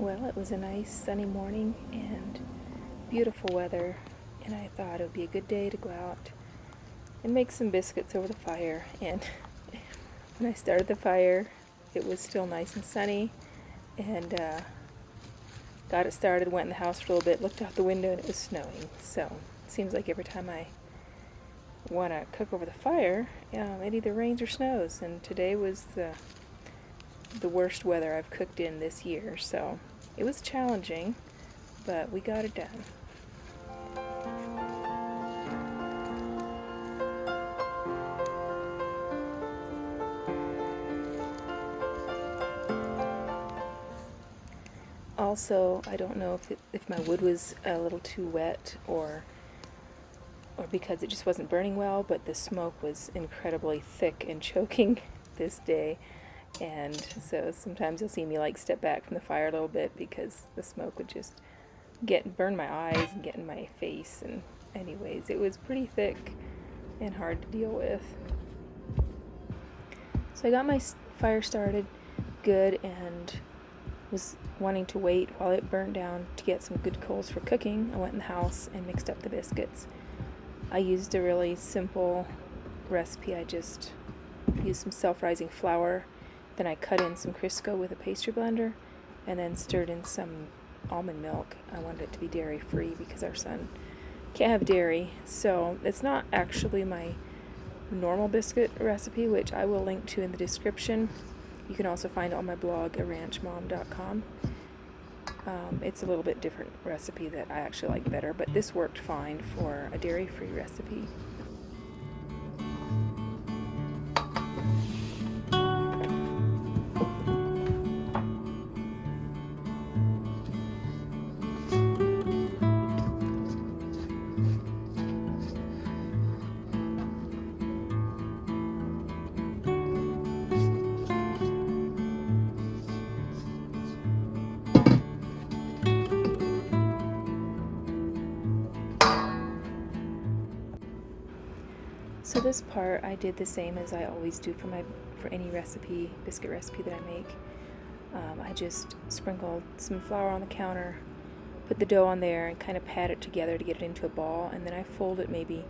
Well, it was a nice sunny morning and beautiful weather, and I thought it would be a good day to go out and make some biscuits over the fire. And when I started the fire, it was still nice and sunny, and got it started, went in the house for a little bit, looked out the window, and it was snowing. So it seems like every time I want to cook over the fire, it either rains or snows, and today was the worst weather I've cooked in this year, so it was challenging, but we got it done. Also, I don't know if my wood was a little too wet or because it just wasn't burning well, but the smoke was incredibly thick and choking this day. And so sometimes you'll see me like step back from the fire a little bit because the smoke would just burn my eyes and get in my face. And anyways, it was pretty thick and hard to deal with. So I got my fire started good and was wanting to wait while it burned down to get some good coals for cooking. I went in the house and mixed up the biscuits. I used a really simple recipe. I just used some self-rising flour. Then I cut in some Crisco with a pastry blender and then stirred in some almond milk. I wanted it to be dairy-free because our son can't have dairy. So it's not actually my normal biscuit recipe, which I will link to in the description. You can also find it on my blog, aranchmom.com. It's a little bit different recipe that I actually like better, but this worked fine for a dairy-free recipe. So this part I did the same as I always do for any recipe, biscuit recipe that I make. I just sprinkled some flour on the counter, put the dough on there, and kind of pat it together to get it into a ball, and then I fold it maybe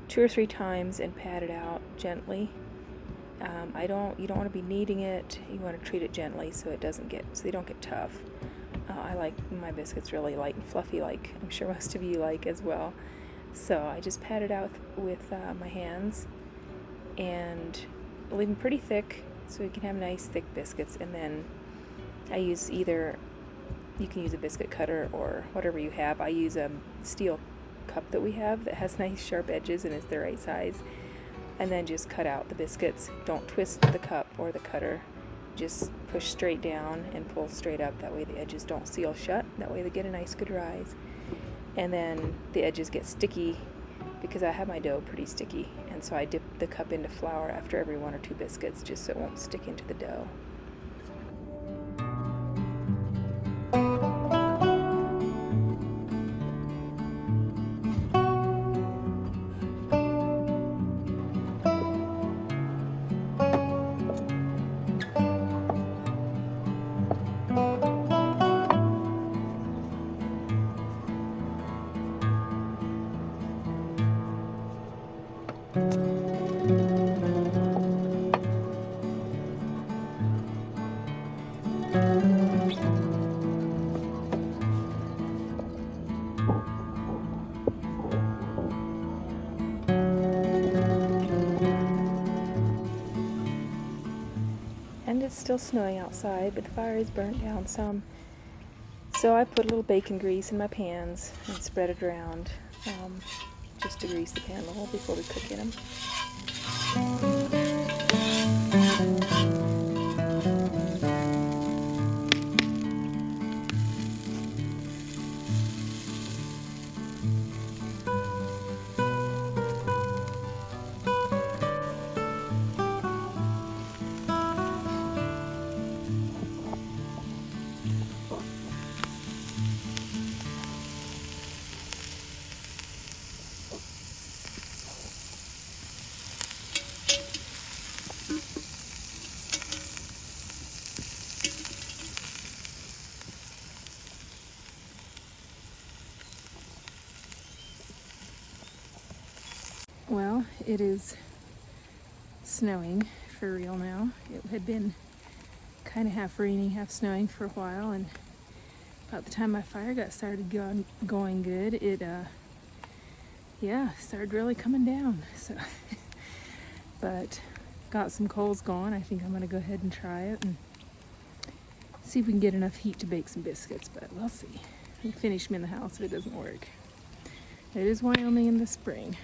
2 or 3 times and pat it out gently. You don't want to be kneading it. You want to treat it gently so they don't get tough. I like my biscuits really light and fluffy, like I'm sure most of you like as well. So I just pat it out with my hands and leave them pretty thick so you can have nice thick biscuits. And then I use you can use a biscuit cutter or whatever you have. I use a steel cup that we have that has nice sharp edges and is the right size. And then just cut out the biscuits. Don't twist the cup or the cutter. Just push straight down and pull straight up. That way the edges don't seal shut. That way they get a nice good rise. And then the edges get sticky because I have my dough pretty sticky, and so I dip the cup into flour after every 1 or 2 biscuits just so it won't stick into the dough. And it's still snowing outside, but the fire is burnt down some. So I put a little bacon grease in my pans and spread it around just to grease the pan a little before we cook in them. Well, it is snowing for real now. It had been kind of half raining, half snowing for a while, and about the time my fire got started going good, it started really coming down. So, but got some coals going. I think I'm gonna go ahead and try it and see if we can get enough heat to bake some biscuits, but we'll see. We finish them in the house if it doesn't work. It is Wyoming in the spring.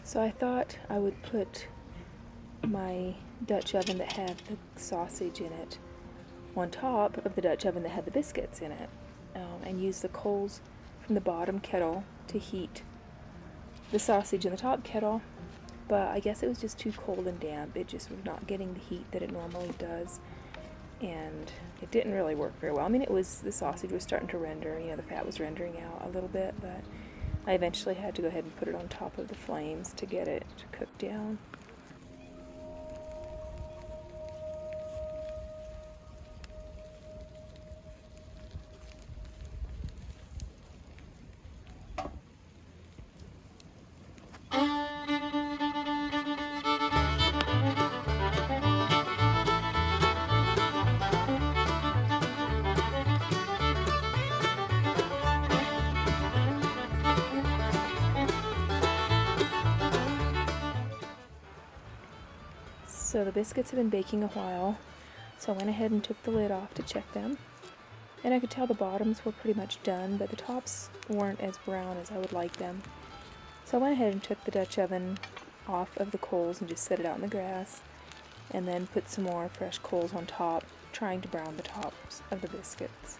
So I thought I would put my Dutch oven that had the sausage in it on top of the Dutch oven that had the biscuits in it, and used the coals from the bottom kettle to heat the sausage in the top kettle, but I guess it was just too cold and damp. It just was not getting the heat that it normally does, and it didn't really work very well. I mean, the sausage was starting to render, the fat was rendering out a little bit, but I eventually had to go ahead and put it on top of the flames to get it to cook down. So the biscuits have been baking a while, so I went ahead and took the lid off to check them. And I could tell the bottoms were pretty much done, but the tops weren't as brown as I would like them. So I went ahead and took the Dutch oven off of the coals and just set it out in the grass, and then put some more fresh coals on top, trying to brown the tops of the biscuits.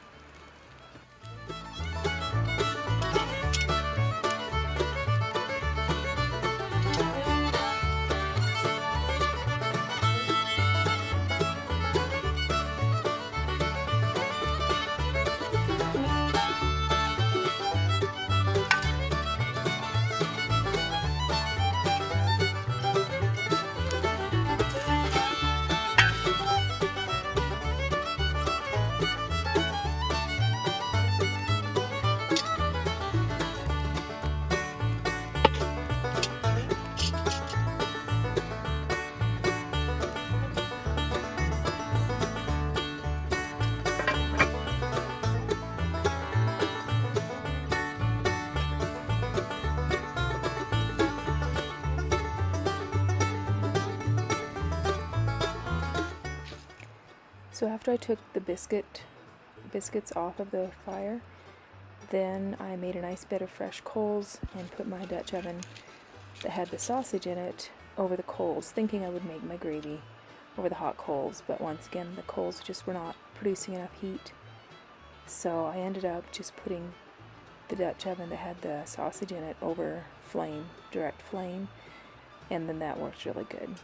So after I took the biscuits off of the fire, then I made a nice bed of fresh coals and put my Dutch oven that had the sausage in it over the coals, thinking I would make my gravy over the hot coals, but once again the coals just were not producing enough heat. So I ended up just putting the Dutch oven that had the sausage in it over direct flame, and then that works really good.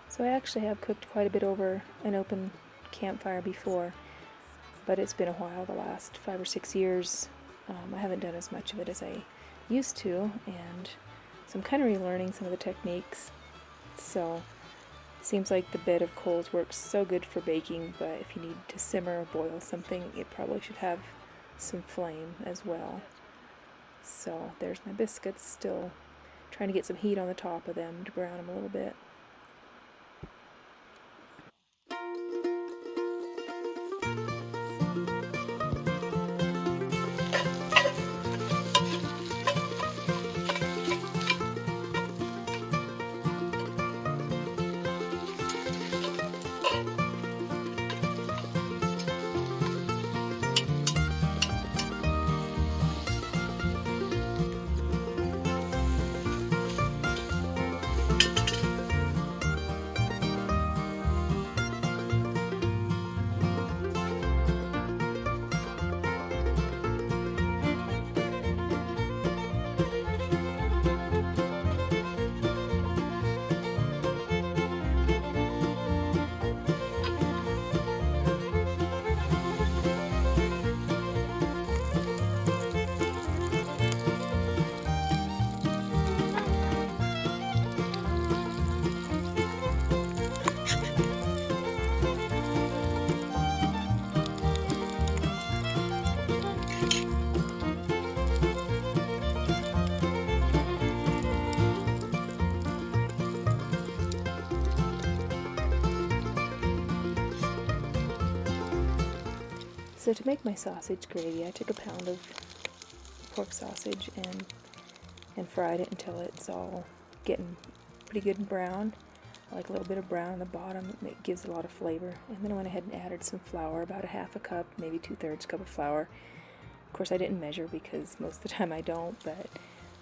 So I actually have cooked quite a bit over an open campfire before, but it's been a while, the last 5 or 6 years. I haven't done as much of it as I used to, and so I'm kind of relearning some of the techniques. So it seems like the bed of coals works so good for baking, but if you need to simmer or boil something, it probably should have some flame as well. So there's my biscuits, still trying to get some heat on the top of them to brown them a little bit. So to make my sausage gravy, I took a pound of pork sausage and fried it until it's all getting pretty good and brown. I like a little bit of brown on the bottom. It gives a lot of flavor. And then I went ahead and added some flour, about a half a cup, maybe 2/3 cup of flour. Of course, I didn't measure because most of the time I don't, but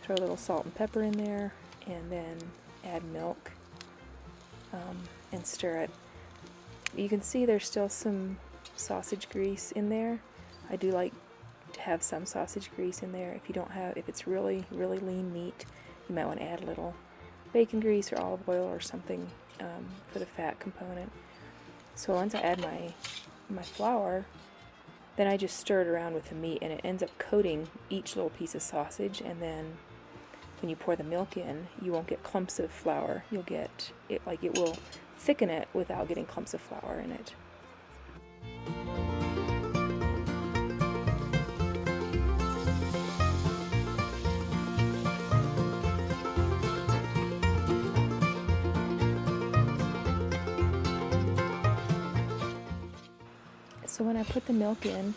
throw a little salt and pepper in there, and then add milk and stir it. You can see there's still some sausage grease in there. I do like to have some sausage grease in there. If it's really lean meat, you might want to add a little bacon grease or olive oil or something for the fat component. So once I add my flour, then I just stir it around with the meat, and it ends up coating each little piece of sausage. And then when you pour the milk in, you won't get clumps of flour. You'll get it, like it will thicken it without getting clumps of flour in it. So when I put the milk in,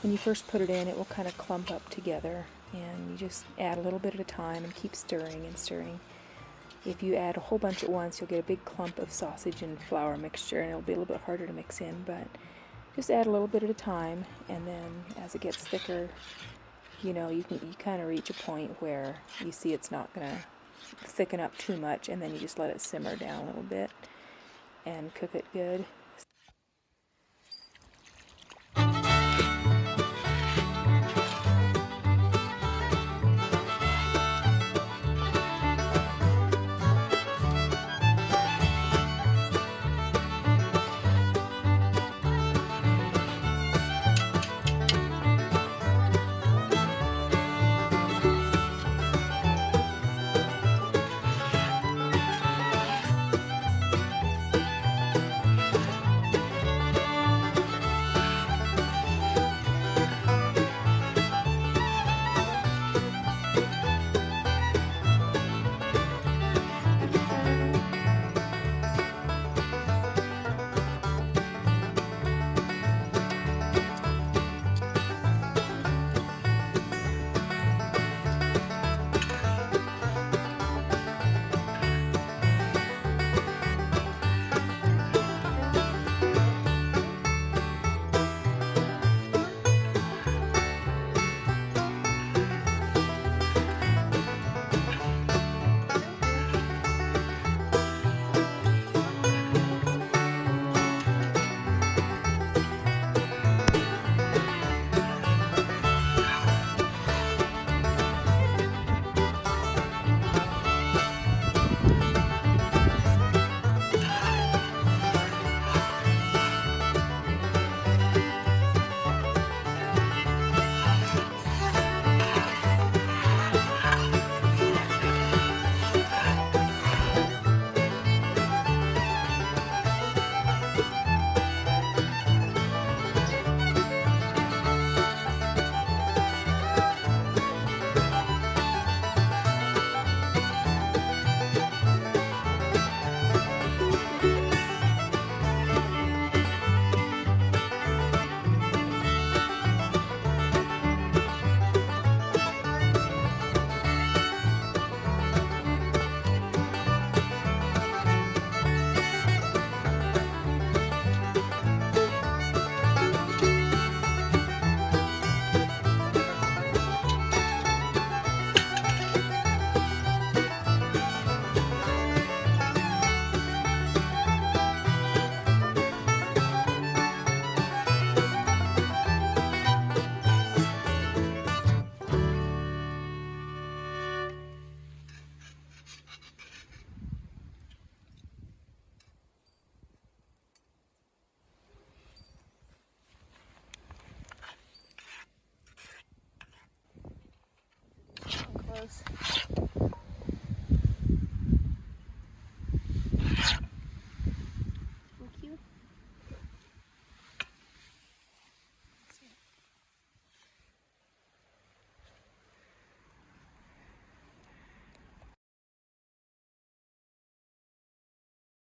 when you first put it in, it will kind of clump up together, and you just add a little bit at a time and keep stirring and stirring. If you add a whole bunch at once, you'll get a big clump of sausage and flour mixture, and it'll be a little bit harder to mix in, but just add a little bit at a time, and then as it gets thicker, you kind of reach a point where you see it's not going to thicken up too much, and then you just let it simmer down a little bit and cook it good. Close.